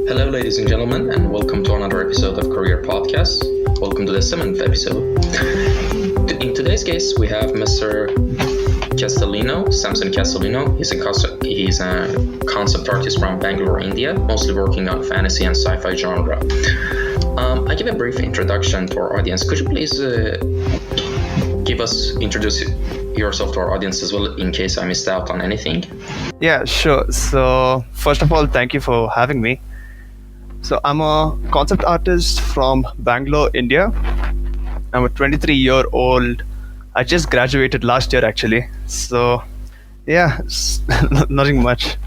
Hello, ladies and gentlemen, and welcome to another episode of Kouryer Podcast. Welcome to the 7th episode. In today's case, we have Mr. Castellino, Samson Castellino. He's a concept artist from Bangalore, India, mostly working on fantasy and sci-fi genre. I give a brief introduction to our audience. Could you please introduce yourself to our audience as well, in case I missed out on anything? Yeah, sure. So, first of all, thank you for having me. So, I'm a concept artist from Bangalore, India. I'm a 23-year-old. I just graduated last year, actually. So, yeah, nothing much.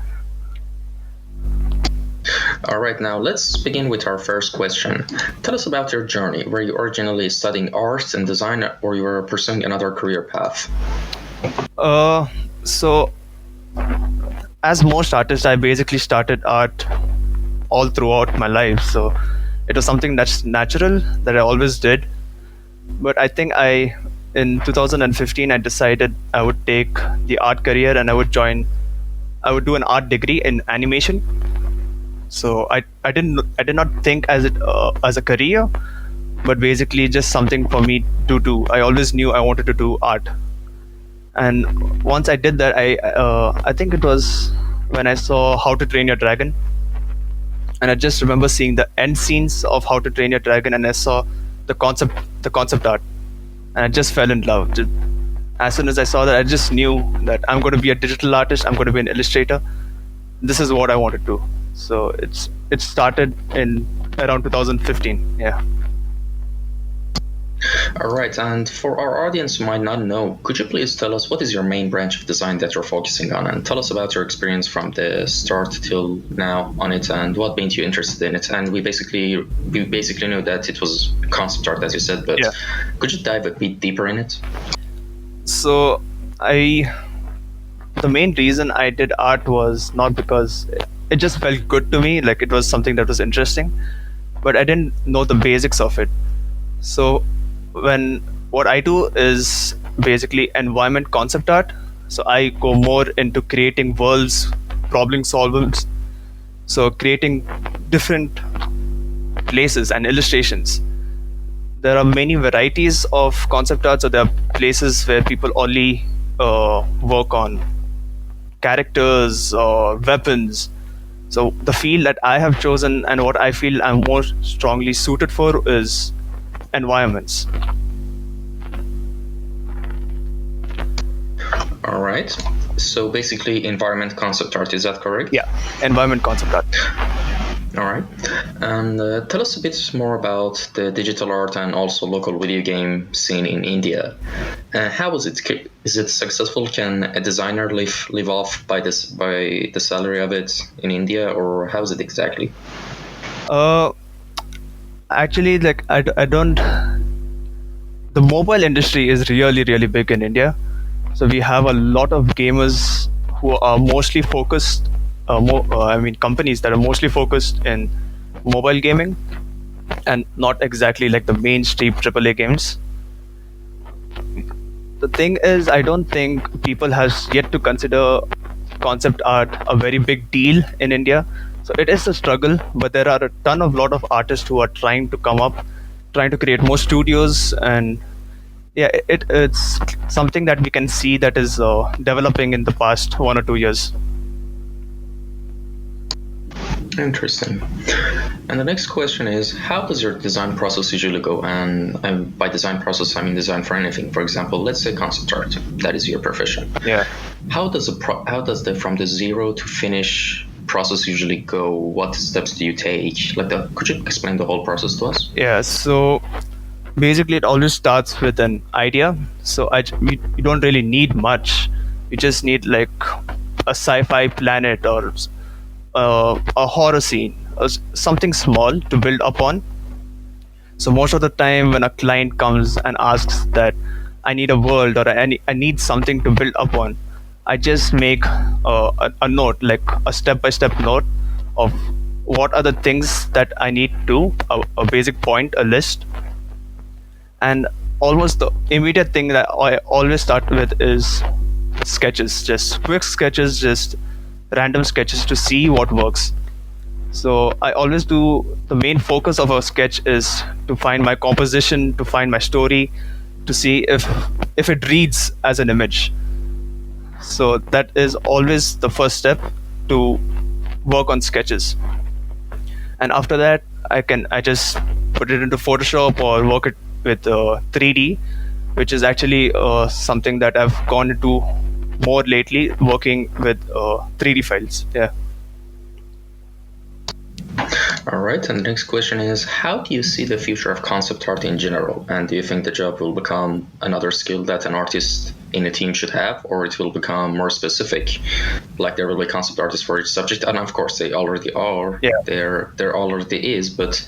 All right, now let's begin with our first question. Tell us about your journey. Were you originally studying arts and design, or you were pursuing another career path? So, as most artists, I basically started art all throughout my life. So, it was something that's natural that I always did. But I think in 2015, I decided I would take the art career and I would do an art degree in animation. So I did not think as a career, but basically just something for me to do. I always knew I wanted to do art, and once I did that, I think it was when I saw How to Train Your Dragon, and I just remember seeing the end scenes of How to Train Your Dragon, and I saw the concept art, and I just fell in love. As soon as I saw that, I just knew that I'm going to be a digital artist. I'm going to be an illustrator. This is what I want to do. So it started in around 2015. Yeah. All right, and for our audience who might not know, could you please tell us what is your main branch of design that you're focusing on, and tell us about your experience from the start till now on it, and what made you interested in it? And we basically knew that it was concept art, as you said, but could you dive a bit deeper in it? So the main reason I did art was not because it just felt good to me, like it was something that was interesting, but I didn't know the basics of it. So what I do is basically environment concept art. So I go more into creating worlds, problem solvers, so creating different places and illustrations. There are many varieties of concept art. So there are places where people only work on characters or weapons. So the field that I have chosen and what I feel I'm more strongly suited for is environments. All right. So basically environment concept art, is that correct? Yeah, environment concept art. All right. And tell us a bit more about the digital art and also local video game scene in India. How is it? Is it successful? Can a designer live off by the salary of it in India, or how is it exactly? Actually, like I don't. The mobile industry is really, really big in India. So we have a lot of gamers who are mostly focused. Companies that are mostly focused in mobile gaming, and not exactly like the mainstream AAA games. The thing is, I don't think people has yet to consider concept art a very big deal in India. So it is a struggle, but there are a lot of artists who are trying to create more studios, and yeah, it's something that we can see that is developing in the past 1 or 2 years. Interesting. And the next question is, how does your design process usually go? And by design process, I mean design for anything. For example, let's say concept art. That is your profession. Yeah. How does the from the zero to finish process usually go? What steps do you take? Could you explain the whole process to us? Yeah. So basically, it always starts with an idea. So you don't really need much. You just need like a sci-fi planet or a horror scene, or something small to build upon. So most of the time when a client comes and asks that I need a world or I need something to build upon, I just make a note, like a step-by-step note of what are the things that I need to, a basic point, a list. And almost the immediate thing that I always start with is sketches, just quick sketches, just random sketches to see what works. So I always do, the main focus of a sketch is to find my composition, to find my story, to see if it reads as an image. So that is always the first step to work on sketches. And after that, I just put it into Photoshop or work it with 3D, which is actually something that I've gone into more lately, working with 3D files. Yeah. All right, and the next question is, how do you see the future of concept art in general? And do you think the job will become another skill that an artist in a team should have, or it will become more specific, like there will be concept artists for each subject? And of course, they already are. Yeah. There already is, but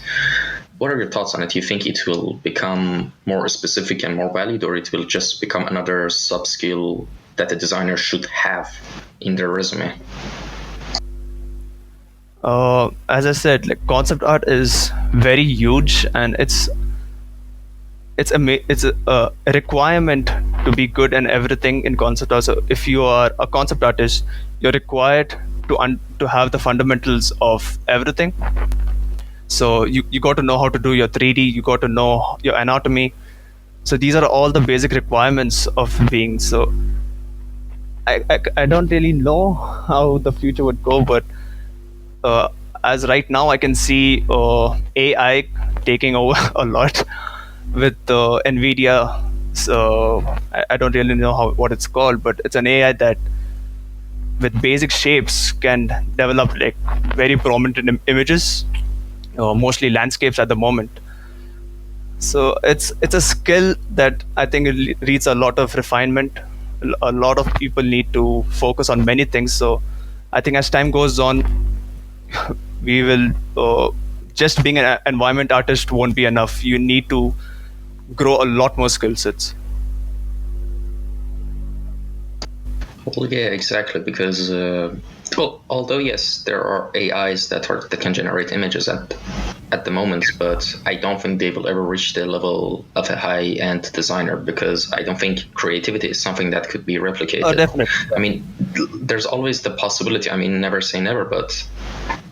what are your thoughts on it? Do you think it will become more specific and more valued, or it will just become another sub-skill that a designer should have in their resume? As I said, like concept art is very huge, and it's a requirement to be good in everything in concept art. So if you are a concept artist, you're required to have the fundamentals of everything. So you got to know how to do your 3D, you got to know your anatomy. So these are all the basic requirements of being. So I don't really know how the future would go, but as right now I can see AI taking over a lot with NVIDIA. So I don't really know what it's called, but it's an AI that with basic shapes can develop like very prominent images, mostly landscapes at the moment. So it's a skill that I think it needs a lot of refinement. A lot of people need to focus on many things. So I think as time goes on, we will just being an environment artist won't be enough. You need to grow a lot more skill sets. Well, yeah, exactly. Because although yes, there are AIs that can generate images at the moment, but I don't think they will ever reach the level of a high-end designer, because I don't think creativity is something that could be replicated. Oh, definitely. I mean, there's always the possibility. I mean, never say never, but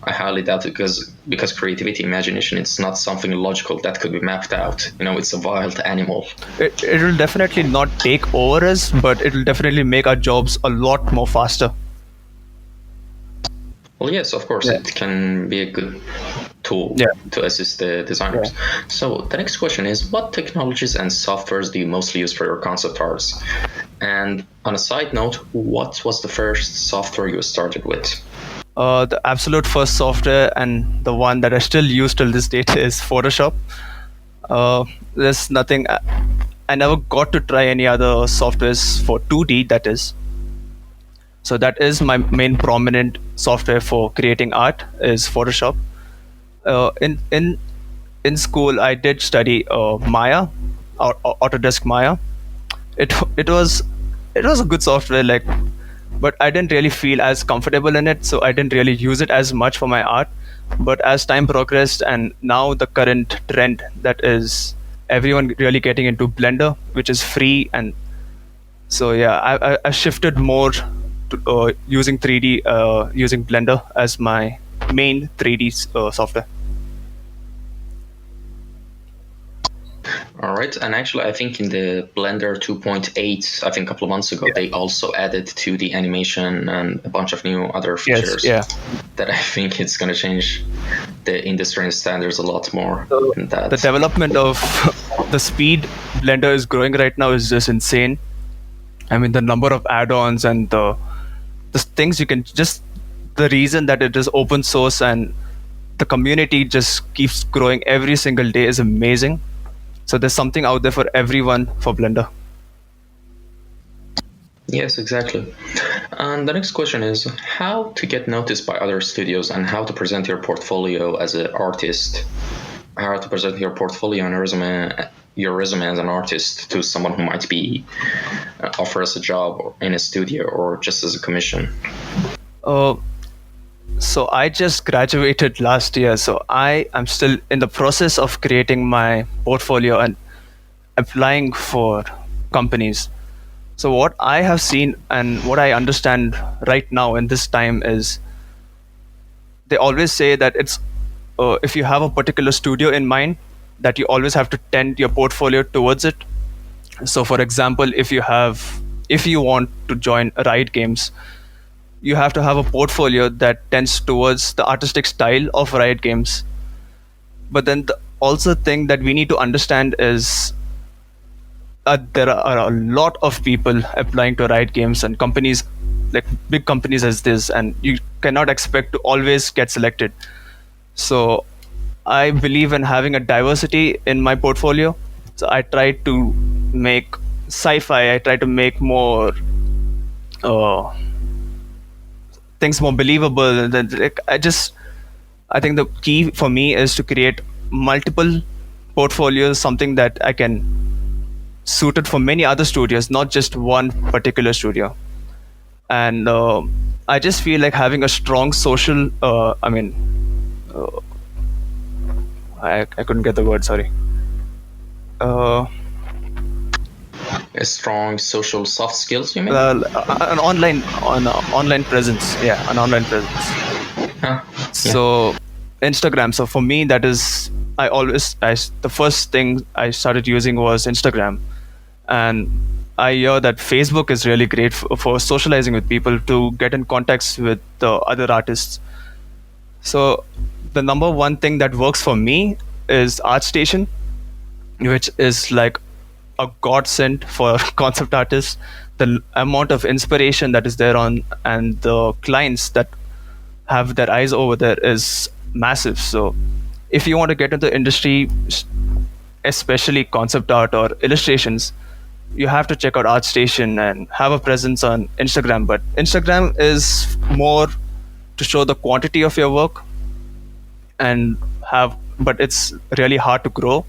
I highly doubt it, because creativity, imagination, it's not something logical that could be mapped out. It's a wild animal. It will definitely not take over us, but it will definitely make our jobs a lot more faster. Well, yes, of course, It can be a good tool to assist the designers. Yeah. So the next question is, what technologies and softwares do you mostly use for your concept arts? And on a side note, what was the first software you started with? The absolute first software, and the one that I still use till this date, is Photoshop. There's nothing. I never got to try any other softwares for 2D, that is. So that is my main prominent software for creating art, is Photoshop. In school, I did study Maya, or Autodesk Maya. It was a good software, like, but I didn't really feel as comfortable in it, so I didn't really use it as much for my art. But as time progressed, and now the current trend, that is everyone really getting into Blender, which is free, and so yeah, I shifted more to using 3D, using Blender as my main 3D software. All right, and actually, I think in the Blender 2.8, I think a couple of months ago, they also added 2D animation and a bunch of new other features. That I think it's going to change the industry and standards a lot more. So the development of the speed Blender is growing right now is just insane. I mean, the number of add-ons and the things you can just, the reason that it is open source and the community just keeps growing every single day is amazing. So there's something out there for everyone for Blender. Yes, exactly. And the next question is, how to get noticed by other studios and how to present your portfolio as an artist, how to present your portfolio and your resume as an artist to someone who might be offer us a job in a studio or just as a commission. So I just graduated last year, so I am still in the process of creating my portfolio and applying for companies. So what I have seen and what I understand right now in this time is they always say that it's if you have a particular studio in mind, that you always have to tend your portfolio towards it. So for example, if you want to join Riot Games, you have to have a portfolio that tends towards the artistic style of Riot Games. But then the also thing that we need to understand is there are a lot of people applying to Riot Games and companies like big companies as this, and you cannot expect to always get selected. So I believe in having a diversity in my portfolio. So I try to make sci-fi. I try to make more uh, things more believable. Like, I think the key for me is to create multiple portfolios, something that I can suit it for many other studios, not just one particular studio. And I just feel like having a strong social. I couldn't get the word. Sorry. Uh, A strong social soft skills, you mean? an online presence. Yeah, an online presence. Huh? Yeah. So Instagram. So for me, that is the first thing I started using was Instagram, and I hear that Facebook is really great for socializing with people to get in contacts with the other artists. So the number one thing that works for me is ArtStation, which is like a godsend for concept artists. The amount of inspiration that is there on and the clients that have their eyes over there is massive. So if you want to get into the industry, especially concept art or illustrations, you have to check out ArtStation and have a presence on Instagram. But Instagram is more to show the quantity of your work and but it's really hard to grow.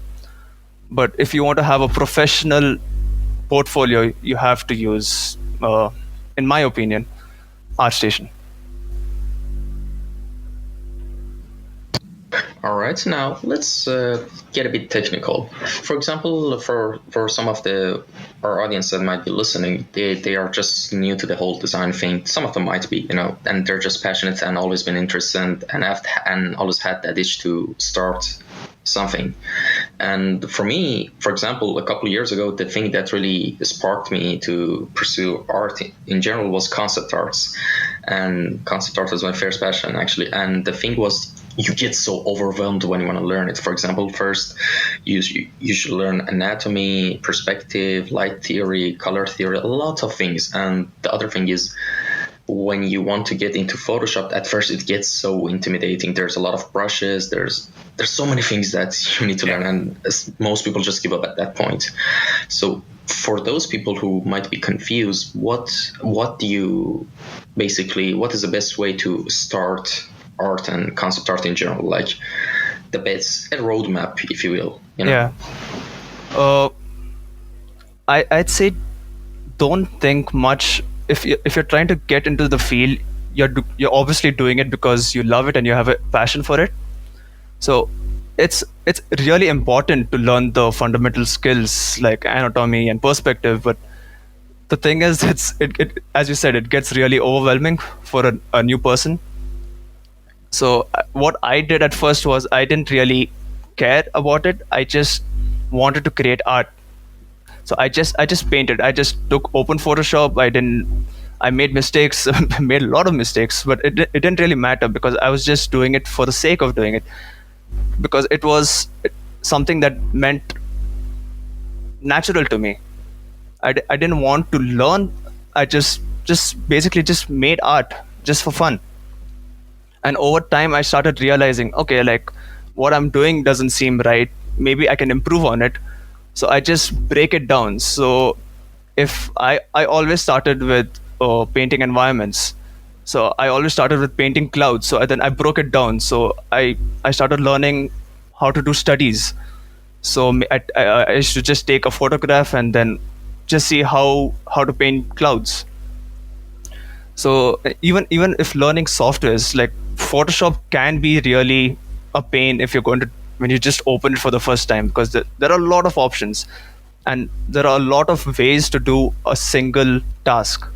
But if you want to have a professional portfolio, you have to use, in my opinion, ArtStation. All right, now let's get a bit technical. For example, for some of our audience that might be listening, they are just new to the whole design thing. Some of them might be, and they're just passionate and always been interested and always had that itch to start something. And for me, for example, a couple of years ago, the thing that really sparked me to pursue art in general was concept arts. And concept art was my first passion, actually. And the thing was, you get so overwhelmed when you want to learn it. For example, first you should learn anatomy, perspective, light theory, color theory, a lot of things. And the other thing is, when you want to get into Photoshop, at first it gets so intimidating. There's a lot of brushes. There's so many things that you need to learn, and most people just give up at that point. So for those people who might be confused, what is the best way to start art and concept art in general? Like the best, a roadmap, if you will. Yeah. I'd say don't think much. If you're trying to get into the field, you're obviously doing it because you love it and you have a passion for it. So it's really important to learn the fundamental skills like anatomy and perspective. But the thing is, it as you said, it gets really overwhelming for a new person. So what I did at first was I didn't really care about it. I just wanted to create art. So I just painted. I just took open Photoshop. I made mistakes, made a lot of mistakes, but it didn't really matter because I was just doing it for the sake of doing it, because it was something that meant natural to me. I didn't want to learn. I just basically just made art just for fun. And over time I started realizing, okay, like what I'm doing doesn't seem right, maybe I can improve on it. So I just break it down. So if I always started with painting environments. So I always started with painting clouds. So then I broke it down. So I started learning how to do studies. So I used to just take a photograph and then just see how to paint clouds. So even if learning softwares like Photoshop can be really a pain if you're going to when you just open it for the first time, because there are a lot of options. and there are a lot of ways to do a single task,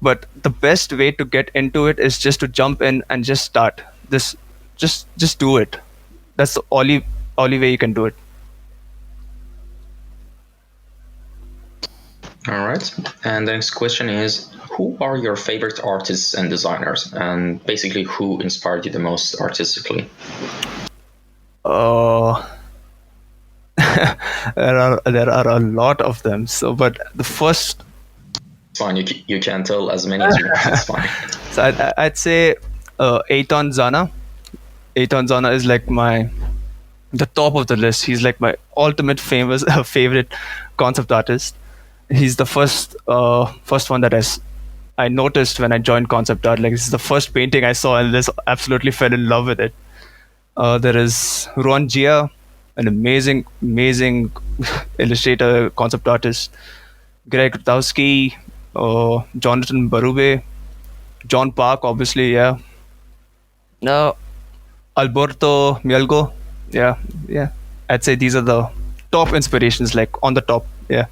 but the best way to get into it is just to jump in and just start this. Just do it. That's the only way you can do it. All right. And the next question is, who are your favorite artists and designers? And basically, who inspired you the most artistically? uh there are a lot of them, so but the first. It's fine. You can tell as many as you want. It's fine. So I'd say aiton zana. Aiton zana is like the top of the list. He's like my ultimate famous favorite concept artist. He's the first one that I noticed when I joined concept art. Like, this is the first painting I saw and just absolutely fell in love with it. There is Ruan Jia, an amazing illustrator, concept artist. Greg Daowsky, Jonathan Barube, John Park, obviously, yeah. No, Alberto Mielgo, yeah, yeah. I'd say these are the top inspirations, like on the top, yeah.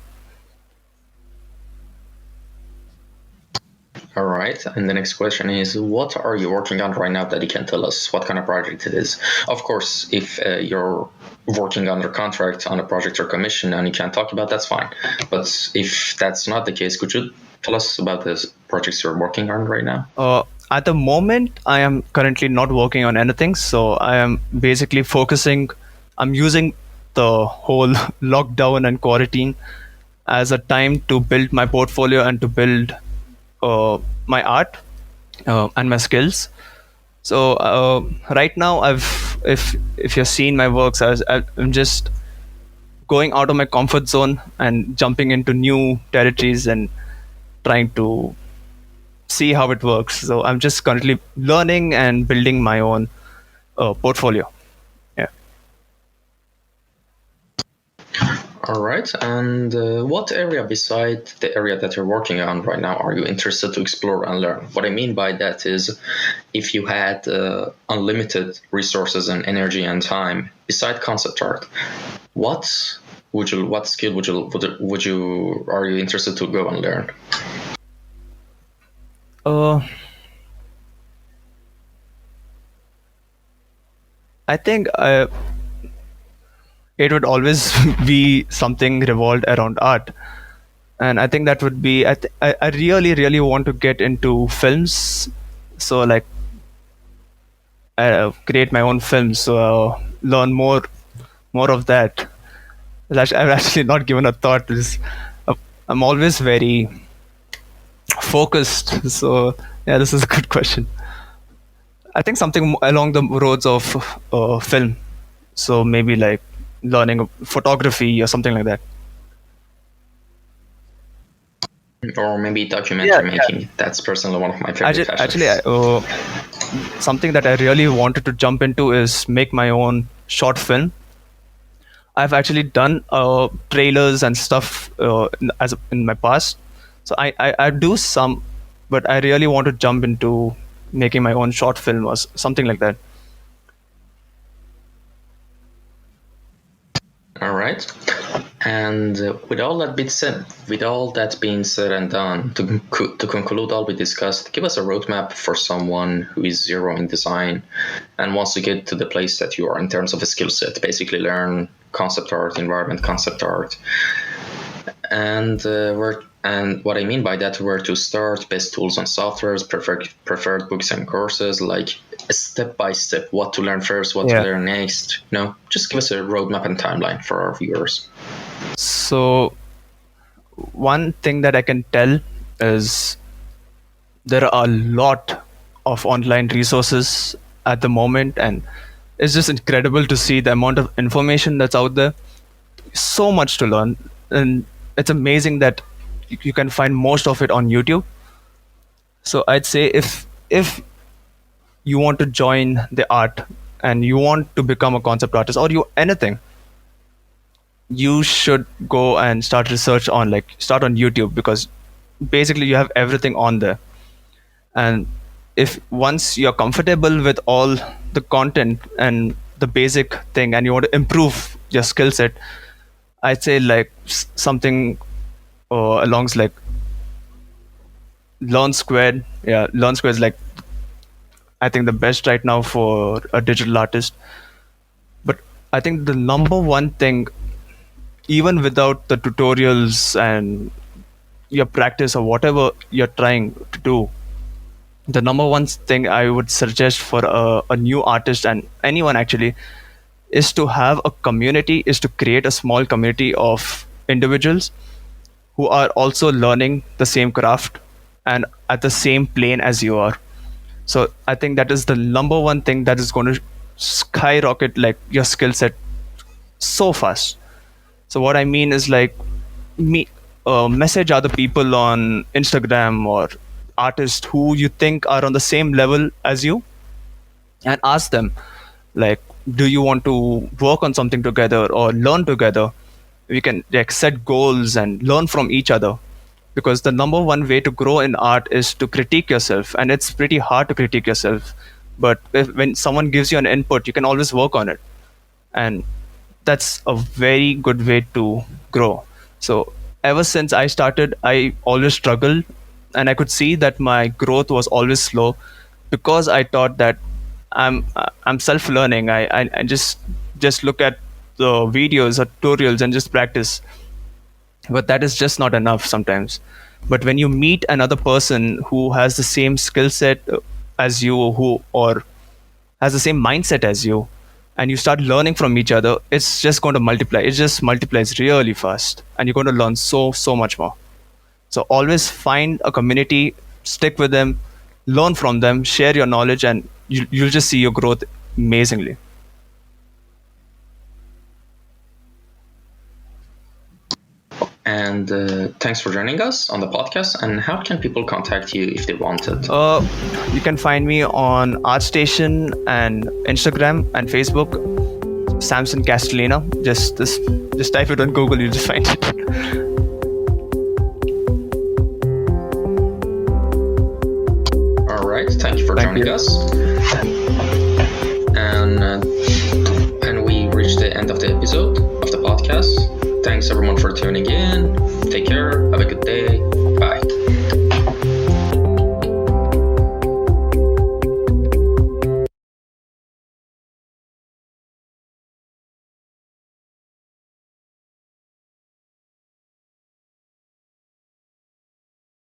All right. And the next question is, what are you working on right now that you can tell us what kind of project it is? Of course, if you're working under contract on a project or commission and you can't talk about, that's fine. But if that's not the case, could you tell us about the projects you're working on right now? At the moment, I am currently not working on anything, so I am basically focusing. I'm using the whole lockdown and quarantine as a time to build my portfolio and to build my art and my skills. So right now, if you've seen my works, I'm just going out of my comfort zone and jumping into new territories and trying to see how it works. So I'm just currently learning and building my own portfolio. Yeah. All right. And what area beside the area that you're working on right now are you interested to explore and learn? What I mean by that is, if you had unlimited resources and energy and time beside concept art, what skill are you interested to go and learn? I think it would always be something revolved around art, and I think that would be. I really want to get into films, so like create my own films. So learn more of that. I've actually not given a thought. I'm always very focused. So yeah, this is a good question. I think something along the roads of film. So maybe like learning photography or something like that. Or maybe documentary making. That's personally one of my favorite passions. Actually, something that I really wanted to jump into is make my own short film. I've actually done trailers and stuff in my past, so I do some, but I really want to jump into making my own short film or something like that. All right. And with all that being said and done, to conclude all we discussed, give us a roadmap for someone who is zero in design and wants to get to the place that you are in terms of a skill set. Basically, learn concept art, environment concept art, and what I mean by that, where to start, best tools and softwares, preferred books and courses, like step by step, what to learn first, what to learn next. Just give us a roadmap and timeline for our viewers. So one thing that I can tell is there are a lot of online resources at the moment, and it's just incredible to see the amount of information that's out there. So much to learn, and it's amazing that you can find most of it on YouTube. So I'd say if you want to join the art and you want to become a concept artist or anything, you should go and start on YouTube, because basically you have everything on there. And if once you're comfortable with all the content and the basic thing and you want to improve your skill set, I'd say like something along like Learn Squared. Yeah, Learn Squared is like I think the best right now for a digital artist. But I think the number one thing, even without the tutorials and your practice or whatever you're trying to do, the number one thing I would suggest for a new artist and anyone actually is to have a community, is to create a small community of individuals who are also learning the same craft and at the same plane as you are. So I think that is the number one thing that is going to skyrocket like your skill set so fast. So what I mean is like me message other people on Instagram or artists who you think are on the same level as you and ask them like, do you want to work on something together or learn together? We can like set goals and learn from each other, because the number one way to grow in art is to critique yourself, and it's pretty hard to critique yourself. But when someone gives you an input, you can always work on it, and that's a very good way to grow. So ever since I started, I always struggled, and I could see that my growth was always slow because I thought that I'm self learning. I just look at the videos or tutorials and just practice, but that is just not enough sometimes. But when you meet another person who has the same skill set as you, who or has the same mindset as you, and you start learning from each other, it's just going to multiply. It just multiplies really fast, and you're going to learn so much more. So always find a community, stick with them, learn from them, share your knowledge, and you'll just see your growth amazingly. And thanks for joining us on the podcast. And how can people contact you if they wanted? You can find me on ArtStation and Instagram and Facebook, Samson Castellino. Just type it on Google, you'll just find it. All right, thank you for joining us. And we reached the end of the episode of the podcast. Thanks everyone for tuning in. Take care. Have a good day. Bye.